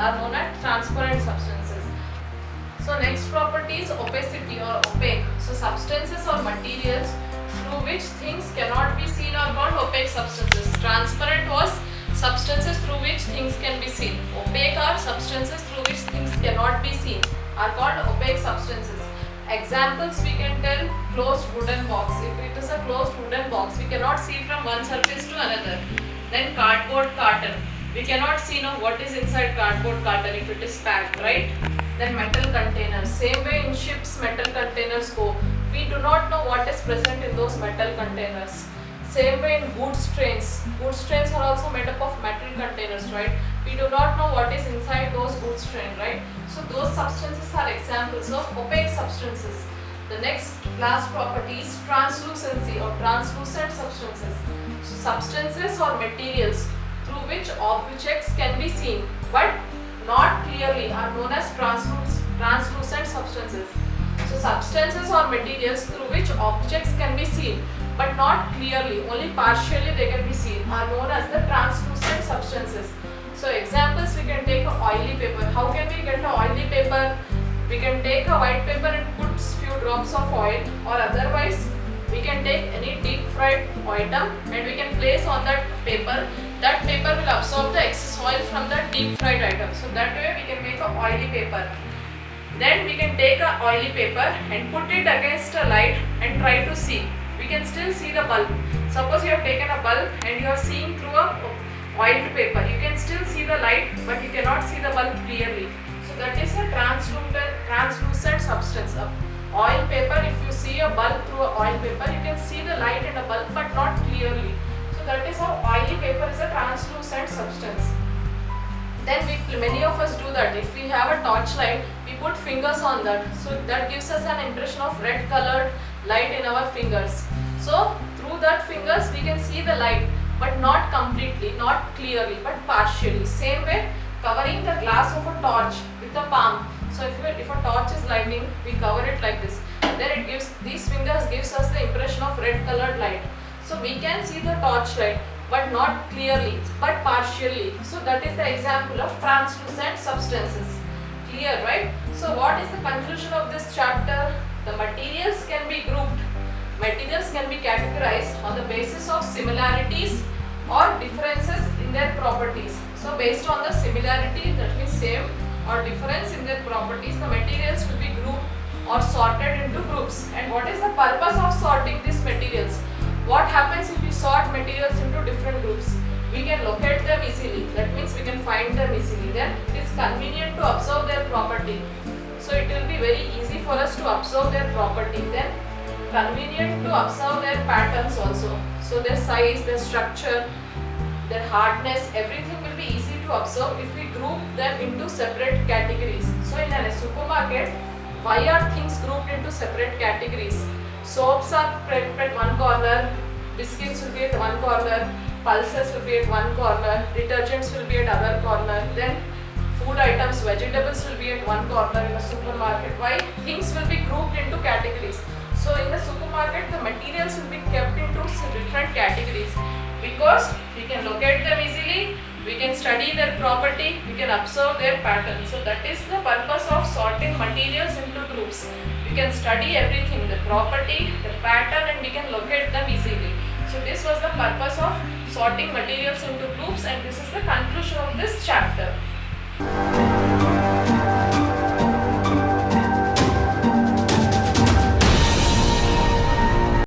are known as transparent substances. So next property is opacity or opaque. So substances or materials through which things cannot be seen are called opaque substances. Transparent was substances through which things can be seen. Opaque are substances through which things cannot be seen are called opaque substances. Examples we can tell: closed wooden box. If it is a closed wooden box, we cannot see from one surface to another. Then cardboard carton. We cannot see now what is inside cardboard carton if it is packed, right? Then metal containers. Same way in ships metal containers go. We do not know what is present in those metal containers. Same way in goods trains. Goods trains are also made up of metal containers, right? We do not know what is inside those goods train, right? So those substances are examples of opaque substances. The next last property is translucency or translucent substances. So substances or materials through which objects can be seen but not clearly are known as translucent substances. So substances or materials through which objects can be seen but not clearly, only partially they can be seen, are known as the translucent substances. So examples we can take a oily paper. How can we get a oily paper? We can take a white paper and put few drops of oil, or otherwise we can take any deep fried item and we can place on that paper. That paper will absorb the excess oil from the deep fried item. So that way we can make a oily paper. Then we can take a oily paper and put it against a light and try to see. We can still see the bulb. Suppose you have taken a bulb and you are seeing through a oiled paper. You can still see the light but you cannot see the bulb clearly. So that is a translucent substance. Oil paper, if you see a bulb through a oil paper, you can see the light in a bulb but not clearly. So that is how oily paper is a translucent substance. Then many of us do that. If we have a torchlight, we put fingers on that. So that gives us an impression of red colored light in our fingers. So through that fingers we can see the light but not completely, not clearly but partially. Same way, covering the glass of a torch with a palm. So if a torch is lighting, we cover it like this. Then these fingers gives us the impression of red colored light. So we can see the torch light but not clearly but partially. So that is the example of translucent substances. Clear, right? So what is the conclusion of this chapter? The materials can be grouped. Materials can be categorized on the basis of similarities or differences in their properties. So based on the similarity, that means same, or difference in their properties, the materials will be grouped or sorted into groups. And what is the purpose of sorting these materials? What happens if we sort materials into different groups? We can locate them easily. That means we can find them easily. Then it is convenient to observe their property. So it will be very easy for us to observe their property. Then convenient to observe their patterns also. So their size, their structure, their hardness, everything will be easy to observe if we group them into separate categories. So in a supermarket, why are things grouped into separate categories? Soaps are kept at one corner, biscuits will be at one corner, pulses will be at one corner, detergents will be at other corner, then food items, vegetables will be at one corner in a supermarket. Why? Things will be grouped into categories. So in the supermarket, the materials will be kept into different categories because we can locate them easily, we can study their property, we can observe their pattern. So that is the purpose of sorting materials into groups. We can study everything, the property, the pattern, and we can locate them easily. So this was the purpose of sorting materials into groups, and this is the conclusion of this chapter.